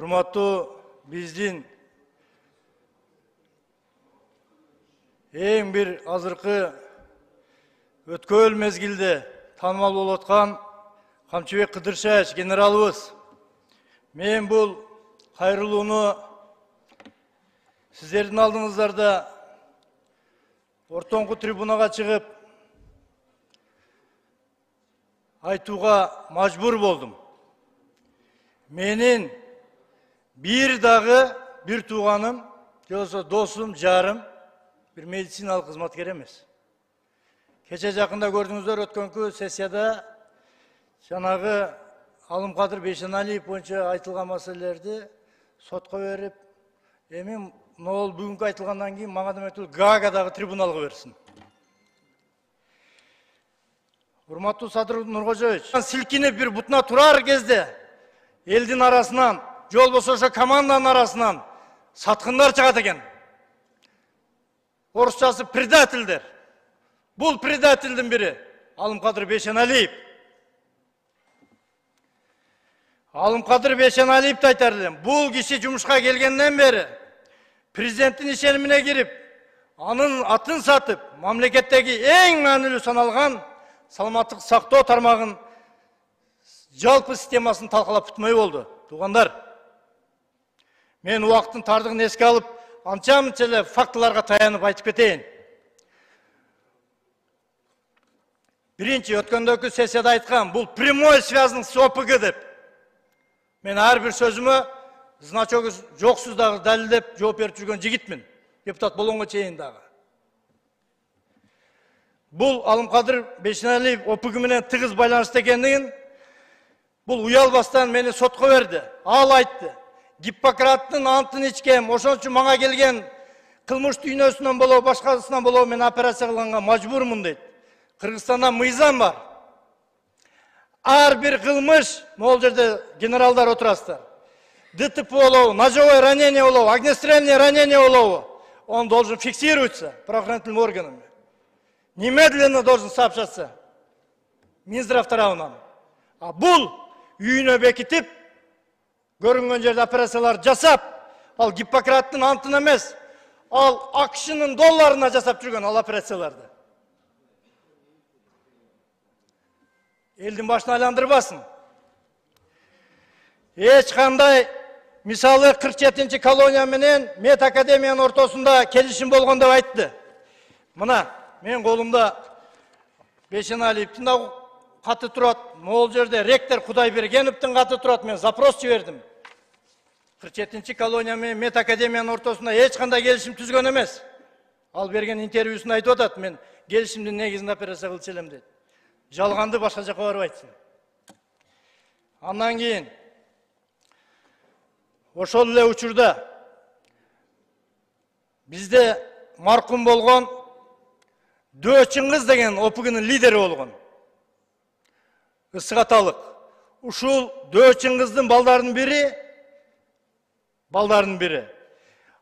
Урматтуу биздин эң бир азыркы өткөл мезгилде таанымал болуп аткан Камчыбек Кыдыршаевич генералыбыз. Мен бул кайрылууну сиздердин алдыңыздарда ортоңку трибунага чыгып айтууга мажбур болдум. Менин бир дагы бир тууганым, жолсо досум, жарым, бир медициналык кызматкер эмес. Кече жакында көрдүңүздөр, өткөнкү сессияда жанагы Алымкадыр Бейшеналиев боюнча айтылган маселелерди сотко берип, эми могул бүгүнкү айтылгандан кийин мага деметип Гаагадагы трибуналга берсин. Урматтуу Садыр Нуркожоевич, силкинип бир бутуна турар кезде элдин арасынан, же болбосо ошо команданын арасынан саткындар чыгат экен. Орусчасы предательдер. Бул предательдин бири Алымкадыр Бейшеналиев. Алымкадыр Бейшеналиевди айтар элем. Бул киши жумушка келгенден бери президенттин ишенимине кирип, анын атын сатып, мамлекеттеги эң маанилүү саналган саламаттык сактоо тармагын жалпы системасын талкалап бүтмөй болду. Туугандар, мен убакыттын тардыгын эске алып, анча-мынча эле фактыларга таянып айтып кетейин. Биринчи, өткөндөгү сессияда айткан, бул прямой связан с ОПГ деп. Мен ар бир сөзүмө значогу жоксуз дагы далилдеп жооп берип жүргөн жигитмин. Депутат болгонго чейин дагы. Бул Алымкадыр Бейшеналиев ОПГ менен тыгыз байланышта экендигин бул уялбастан мени сотко берди. Ал айтты. Гиппократтын антын ичкем, ошон үчүн мага келген кылмыш дүйнөсүнөн болобу, башкасынан болобу мен операция кылганга мажбурмун дейт. Кыргызстанда мыйзам бар. Ар бир кылмыш, могул жерде генералдар отурасыздар. ДТП болобу, ножевое ранение болобу, огнестрельное ранение болобу, он должен фиксироваться правоохранительными органами. Немедленно должен сообщаться Минздрав тарабынан. А бул үйүнө бекитип, көрүнгөн жерде операциялар жасап, ал Гиппократтын антын эмес, ал АКШнын долларына жасап жүргөн ал операцияларды. Элдин башына айландырбасын. Эч кандай, мисалы 47-чи колония менен Мед Академиянын ортосунда келишим болгон деп айтты. Мына, мен колумда Бейшеналиевдин да каты турат, могул жерде ректор Кудайбергеновдун каты турат, мен запрос жибердим. 47-чи колония менен Мед Академиянын ортосунда эч кандай келишим түзгөн эмес. Ал берген интервьюсунда айтып атат, мен келишимдин негизинде операция кылчу элем дейт. Жалганды башка жака барып айтсын. Андан кийин ошол эле учурда бизде маркум болгон Дөө Чыңгыз деген ОПГнын лидери болгон. Ысык аталык. Ушул Дөө Чыңгыздын балдарынын бири.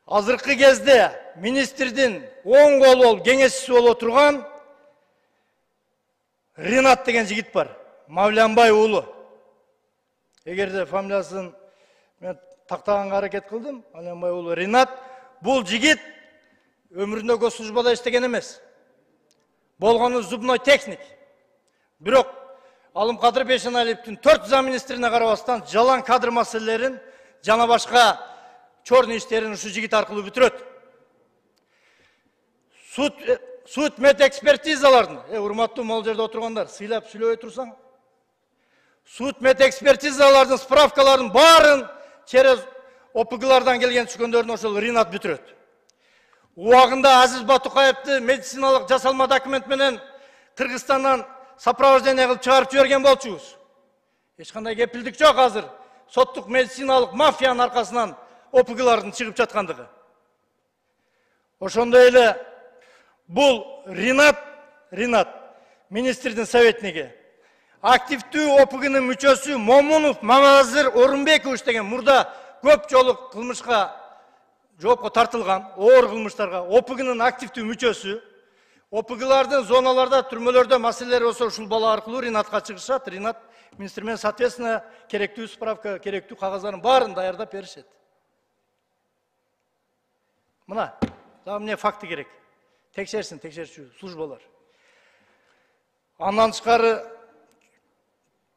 Азыркы кезде министрдин оң колу болуп, кеңешчиси болуп отурган Ринат деген жигит бар. Мавлянбай уулу. Эгерде фамилиясын мен тактаганга аракет кылдым, Мавлянбай уулу Ринат, бул жигит өмүрүндө госслужбада иштеген эмес. Болгону зубной техник. Бирок Алымкадыр Бейшеналиевдин 4 замминистрине карабастан жалаң кадр маселелерин жана башка чорный иштерин ушу жигит аркылуу бүтүрөт. Суд медэкспертизаларын, урматтуу могул жерде отургандар, сыйлап сүйлөбөй турсаң. Суд медэкспертизалардын справкаларын баарын через ОПГлардан келген түшкөндөрүн ошол Ринат бүтүрөт. Убагында Азиз Батукаевди медициналык жасалма документ менен Кыргызстандан сопровождение кылып чыгарып жиберген болчубуз. Эч кандай кепилдик жок азыр. Соттук медициналык мафиянын аркасынан ОПГлардын чыгып жаткандыгы. Ошондой эле бул Ринат министрдин советниги. Активдүү ОПГнын мүчөсү Момунов Мамазыр Орунбекович деген мурда көп жолу кылмышка жоопко тартылган, оор кылмыштарга ОПГнын активдүү мүчөсү. ОПГлардын зоналарда, түрмөлөрдө маселелер болсо ушул бала аркылуу Ринатка чыгышат. Ринат министр мен соответственно керектүү справка, керектүү кагазлардын баарын даярдап беришет. Мына, дагы эмне факты керек. Текшерсин, текшерүүчү службалар. Андан тышкары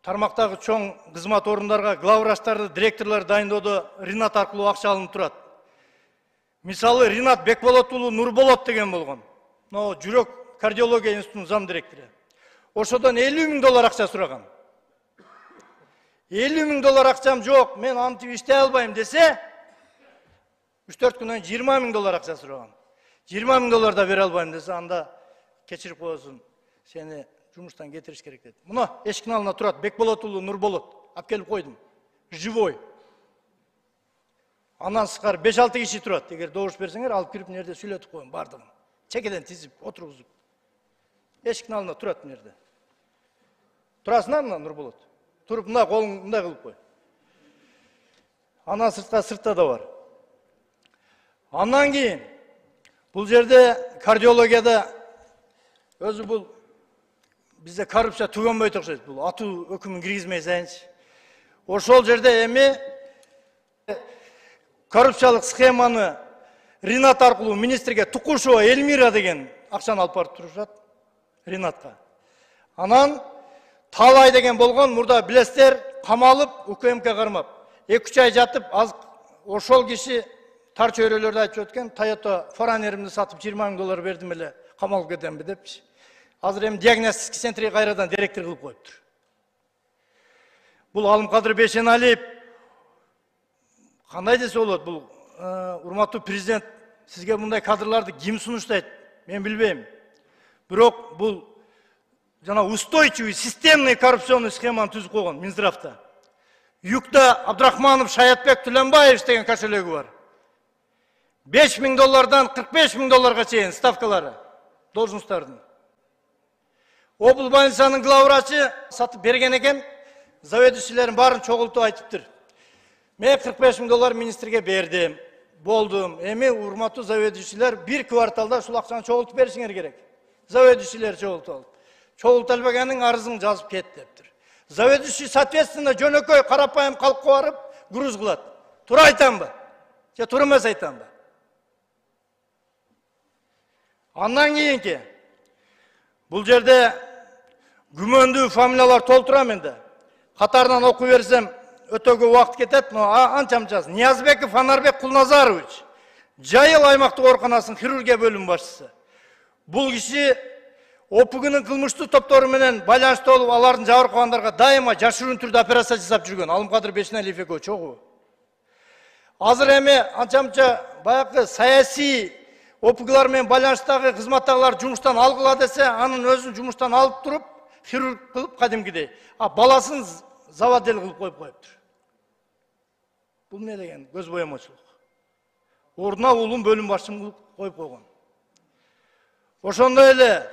тармактагы чоң кызмат орундарга главврачтарды, директорлор дайындоодо Ринат аркылуу акча алынып турат. Мисалы Ринат Бекболот уулу Нурболот деген болгон. Но жүрөк кардиология институтунун зам директору. Ошодон $50.000 акча сураган. $50.000 акчам жок, мен антип иштей албайм десе, 3-4 күнөн $20.000 акча сураган. $20.000 да бере албайм десе, анда кечирип коесуң, сени жумуштан кетириш керек деди. Мына эшиктин алдына турат, Бекболот уулу Нурболот. Алып келип койдум. Живой. Андан сырткары 5-6 киши турат. Эгер добуш берсеңер, алып кирип нерде сүйлөтүп коем бардыгын. Чекеден тизип, отургузуп. Эшиктин алдына турат нерде. Турасыңар мына Нурболот. Туруп мына колуң мындай кылып кой. Андан сыртта да бар. Андан кийин бул жерде кардиологияда өзү бул бизде коррупция түгөнбөйт окшойт. Бул атуу өкүмүн киргизмей сайынчы. Ошол жерде эми коррупциялык схеманы Ринат аркылуу министрге Тукушева Эльмира деген акчаны алып барып турушат Ринатка. Анан Талай деген болгон, мурда билесиздер, камалып, УКМК кармап. 2-3 ай жатып, аз ошол киши тар чөйрөлөрдө айтып өткен, Toyota Foreigner'imди сатып $20.000 бердим эле, камалып кетемби депчи. Азыр эми диагностический центрге кайрадан директор кылып коюптур. Бул Алымкадыр Бейшеналиев кандай десе болот, бул урматтуу президент, сизге мындай кадрларды ким сунуштайт? Мен билбейм. Бирок бул жана устойчивый, системный коррупционный схеманы түзүп койгон Минздравда. Юкта Абдрахманов, Шаятбек, Түленбаев деген кошелеги бар. $5.000 $45.000 чейин ставкалары должносттардын. Облбольницанын главврачы сатып берген экен, заведующийлерин баарын чогултуп айтыптыр. Мен $45.000 министрге бердим, болдум. Эми урматтуу заведующийлер бир кварталда ушул акчаны чогултуп беришиңер керек. Заведующийлер чогултуп. Чогулталбаганын арызын жазып кет дептир. Заведующий соответственно жөнөкөй карапайым калкка барып груз кылат. Тура айтамбы? Же тура эмес айтамбы? Андан кийинки бул жерде күмөндүү фамилиялар толтурам энди. Катарынан окуп берсем өтө көп убакыт кетет, но анча-мынчасы. Ниязбеков Анарбек Кулназарович, Жайыл аймактык ооруканасынын хирургия бөлүмү башчысы. Бул киши ОПГнын кылмыштуу топтору менен байланыштуу болуп, алардын жабыркагандарга дайыма жашыруун түрдө операция жасап жүргөн Алымкадыр Бейшеналиев экөө чогуу. Азыр эми анча-мынча баягы саясий ОПГлар менен байланыштагы кызматтагылар жумуштан алгыла десе, анын өзүн жумуштан алып туруп, хирург кылып кадимкидей, баласын заводел кылып коюп коюптур. Бул эмне деген көз боямочулук. Ордуна улум бөлүм башчысын кылып коюп койгон. Ошондой эле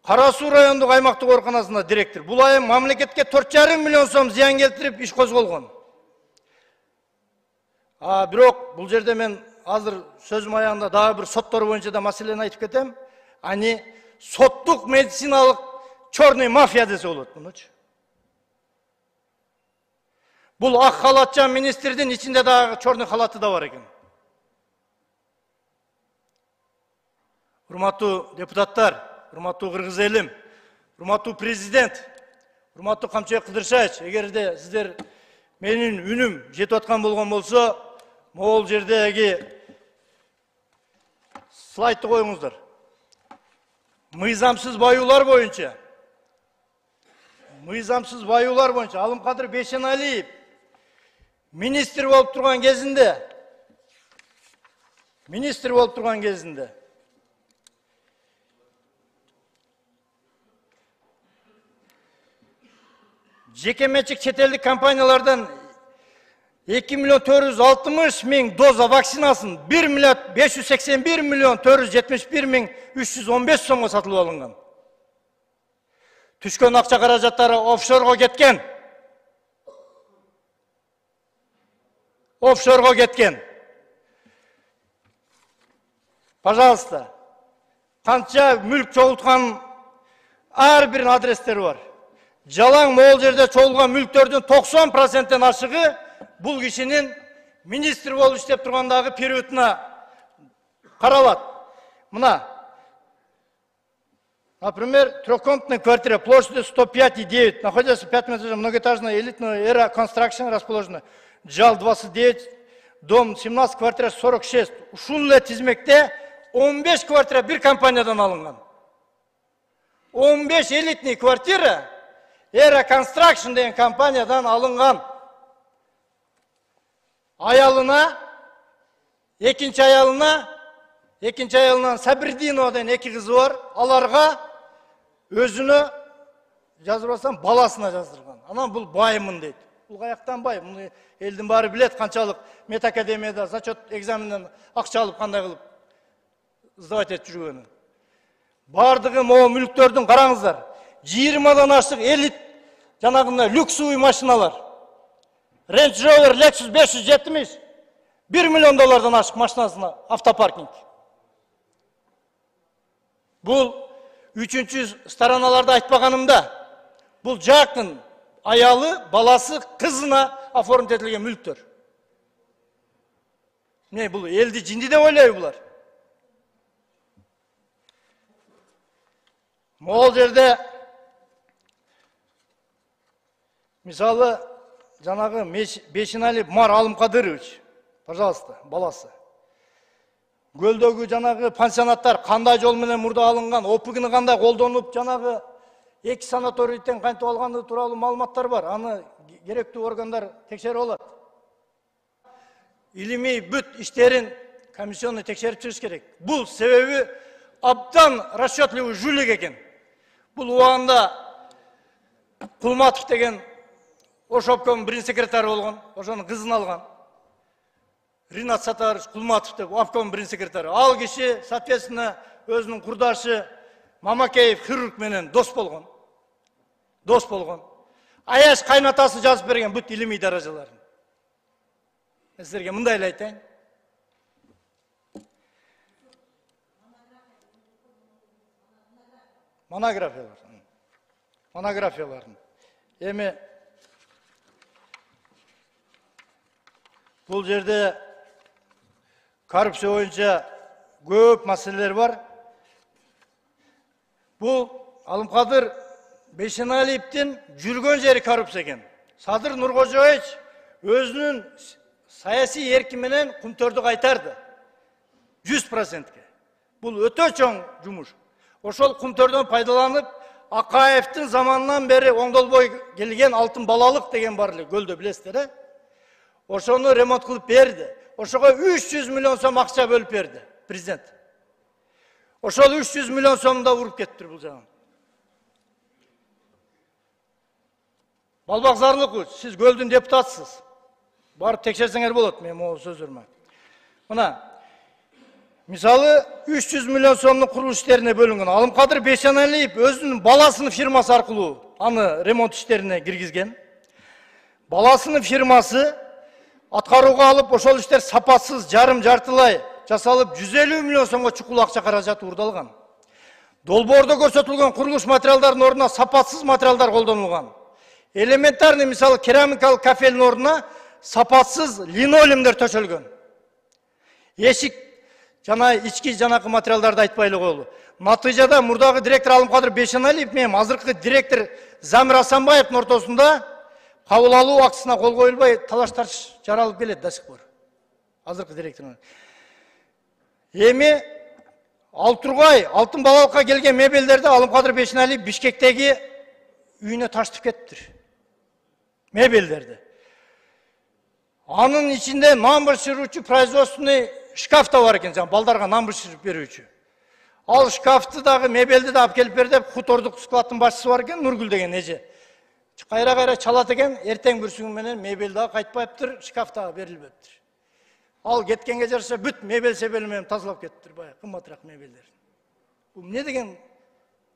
Кара Суу райондук аймактык ооруканасында директор. Бул айым мамлекетке 4,5 миллион сом зыян келтирип иш козголгон. Бирок бул жерде мен азыр сөзүм аягында дагы бир соттор боюнча да маселени айтып кетем. Ани соттук медициналык чорный мафия десе болот мунучу. Бул ак халатчан министрдин ичинде дагы чорный халаты да бар экен. Урматтуу депутаттар, урматтуу кыргыз элим, урматтуу президент, урматтуу Камчыбек Кыдыршаевич, эгерде сиздер менин үнүм жетип аткан болгон болсо, могул жердеги слайдты коюңуздар. Мыйзамсыз баюулар боюнча Алымкадыр Бейшеналиев министр болуп турган кезинде жекеменчик чет элдик компаниялардан 2.460.000 доза вакцинасын 1.581.471.315 сомго сатылып алынган. Түшкөн акча каражаттары офшорго кеткен. Пожалуйста, канча мүлк чогулткан ар бир адрестери бар. жалаң моол жерде чогулган мүлктөрдүн 90%-тен ашыгы бул кишинин министр болуп иштеп тургандагы периодуна каралат. Мына, например, трехкомнатная квартира площадью 105,9, находится 5 метров, многоэтажная элитная эра констракшн расположена. Жал 29, дом 17, квартира 46. Ушул эле тизмекте 15 квартира bir компаниядан алынган. 15 элитный квартира эра констракшн деген компаниядан алынган. Аялына, экинчи аялынан Сабирдинова деген 2 кызы бар. Аларга өзүнө жазып алсам баласына жаздырган. Анан бул байымын дейт. Бул каяктан бай? Муну элдин баары билет канчалык медакадемияда зачет экзаменден акча алып кандай кылып сдавать этип жүргөнүн. Бардыгы могу мүлктөрдүн караңыздар. 20дан ашык элит жанагындай люксовый машиналар. Range Rover Lexus 570 $1 миллион ашык машинасына автопаркинг. Бул үчүнчү стороналарда айтпаганымда, бул жакын аялы, баласы, кызына оформить этилген мүлктөр. Не, бул элди жинди деп ойлойбу булар. Могул жерде мисалы жанагы Бешиналиев Мар Алымкадырович, пожалуйста, баласы. Көлдөгү жанагы пансионаттар кандай жол менен мурда алынган, ОПГны кандай колдонуп, жанагы 2 санаторийден кантип алганы тууралуу маалыматтар бар. Аны керектүү органдар текшерип алат. Илимий бүт иштерин комиссионный текшерип чыгыш керек. Бул себеби абдан расчетливый жулик экен. Бул убагында Кулматов деген Ошопкомдун биринчи секретары болгон, ошонун кызын алган. Ринат Сатарович Кулматов деп обкомдун биринчи секретары. Ал киши соответственно өзүнүн курдашы Мамакеев хирург менен дос болгон. Аяш кайнатасы жазып берген бүт илимий даражаларын. Мен силерге мындай эле айтайын. Монографияларын. Эми бул жерде коррупция боюнча көп маселелер бар. Бул Алымкадыр Бешеналиевдин жүргөн жери коррупция экен. Садыр Нуркожоевич өзүнүн саясий эрки менен кумтөрдү кайтарды. 100%. Бул өтө чоң жумуш. Ошол кумтөрдөн пайдаланып, Акаевдин заманынан бери оңдолбой келген алтын балалык деген бар эле, көлдө билесиздер, э? Ошону ремонт кылып берди. Ошого 300 миллион сом акча бөлүп берди президент. Ошол 300 миллион сомду да уруп кетти бул жагын. Балбак Зарлыкович, сиз көлдүн депутатысыз. Барып текшерсеңер болот, мен могу сөзүрмө. Мына, мисалы 300 миллион сомдун курулуш иштерине бөлүнгөн. Алымкадыр Бешеналиев өзүнүн баласынын фирмасы аркылуу аны ремонт иштерине киргизген. Баласынын фирмасы аткарууга алып, ошол иштер сапатсыз, жарым-жартылай жасалып, 150 миллион сомго чукул акча каражаты уурдалган. Долбоордо көрсөтүлгөн курулуш материалдарынын ордуна сапатсыз материалдар колдонулган. Элементарный мисалы керамикалык кафелдин ордуна сапатсыз линолеумдер төшөлгөн. Эшик жана ички жанакы материалдарды айтпай эле коелу. Натыйжада мурдагы директор Алымкадыр Бешеналиев менен азыркы директор Замир Асанбаевдин ортосунда кабыл алуу актысына кол коюлбай талаш-тартыш жаралып келет да сих пор. Азыркы директорун. Эми Алтургай алтын балалыкка келген мебелдерди Алымкадыр Бешеналиев Бишкектеги үйүнө таштып кеттир. Мебелдерди. Анын ичинде нан бышыруучу производственный шкаф да бар экен, балдарга нан бышырып берүүчү. Ал шкафты дагы мебелди да алып келип бер деп хутордук складтын башчысы бар экен, Нургүл деген эже. Кайра чалат экен, эртең бүрсүгү менен мебел дагы кайтпайыптыр, шкаф дагы берилбептир. Ал кеткенге жараша бүт мебел себели менен тазалап кеттир, баягы кымбатыраак мебелдер. Бул эмне деген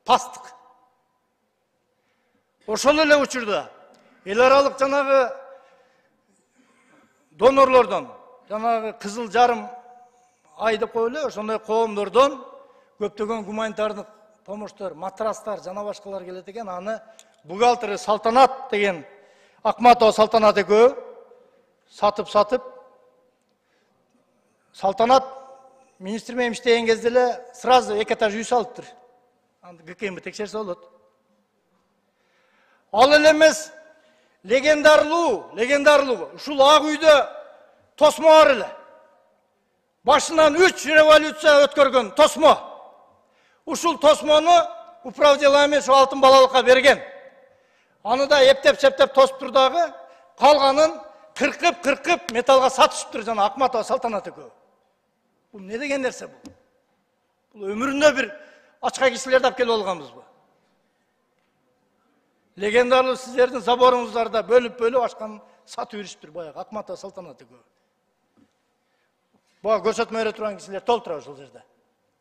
пастык? Ошол эле учурда эл аралык жанагы донорлордон, жанагы Кызыл Жарым ай деп коелу, ошондой коомдордон көптөгөн гуманитардык помоштор, матрастар жана башкалар келет экен, аны бухгалтері Салтанат деген Акматова Салтанат екеуі сатып Салтанат министрмен иштеген кезде эле сразу 2 этаж үй салыптыр. Аны ГКМ текшерсе болот. Ал эле эмес легендарлуу ушул ак үйдө тосмо бар эле. Башынан 3 революция өткөргөн тосмо. Ушул тосмону управделами ошо алтын балалыкка берген. Аны да эптеп-септеп тосуптур дагы, калганын кыркып металлга сатышыптыр жана Акматова Салтанат экөө. Бул не деген нерсе бул? Бул өмүрүндө бир ачка кишилерди алып келип алганбызбы? Легендарлуу сиздердин заборуңуздарда бөлүп ачкан сатып жүрүштүр баягы Акматова Салтанат экөө. Буга көрсөтмө бере турган кишилер толтура ошол жерде.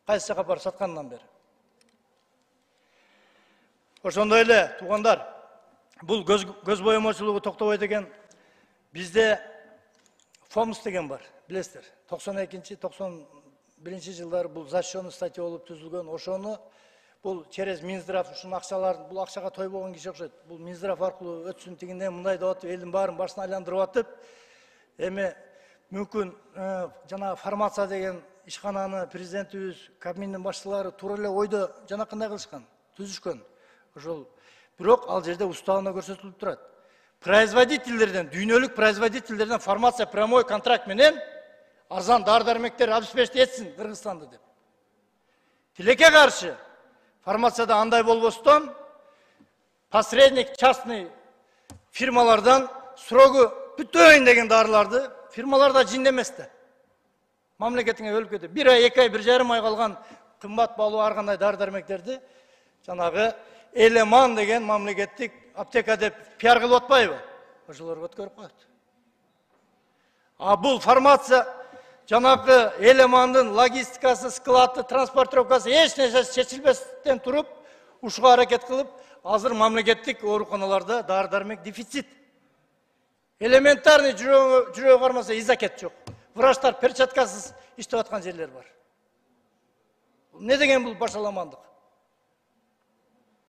Кайсы жака барып саткандан бери. Ошондой эле туугандар, бул көз боемочулугу токтобойт экен. Бизде ФОМС деген бар, билесиздер. 92-91 жылдары бул защищенный статья болуп түзүлгөн. Ошону бул через Минздрав ушун акчалар, бул акчага тойбогон киши окшойт. Бул Минздрав аркылуу өтсүн тигинден мындай деп атып, элдин баарын башына айландырып атып, эми мүмкүн жана фармация деген ишкананы президентибиз, Кабминдин башчылары туура эле ойдо жана кандай кылышкан, түзүшкөн. Ошол бирок ал жерде уставына көрсөтүлүп турат. Производительдерден, дүйнөлүк производительдерден фармация прямой контракт менен арзан дары-дармектер обеспечить этсин Кыргызстанды деп. Тилекке каршы фармацияда андай болбостон посредник частный фирмалардан срогу бүтөйүн деген дарыларды фирмаларда жиндеместе. Мамлекетиңе өлүп кетти. 1 ай, 2 ай, 1,5 ай калган кымбат баалуу ар кандай дары-дармектерди жанагы Элеман деген мамлекеттик аптека деп пиар кылып атпайбы? Ошолорго өткөрүп коет. А бул фармация жанагы Элемандын логистикасы, склады, транспортировкасы эч нерсеси чечилбестен туруп, ушуга аракет кылып, азыр мамлекеттик ооруканаларда дары-дармек дефицит. Элементарный жүрөгү бармаса изакет жок. Врачтар перчаткасыз иштеп аткан жерлер бар. Не деген бул башаламандык?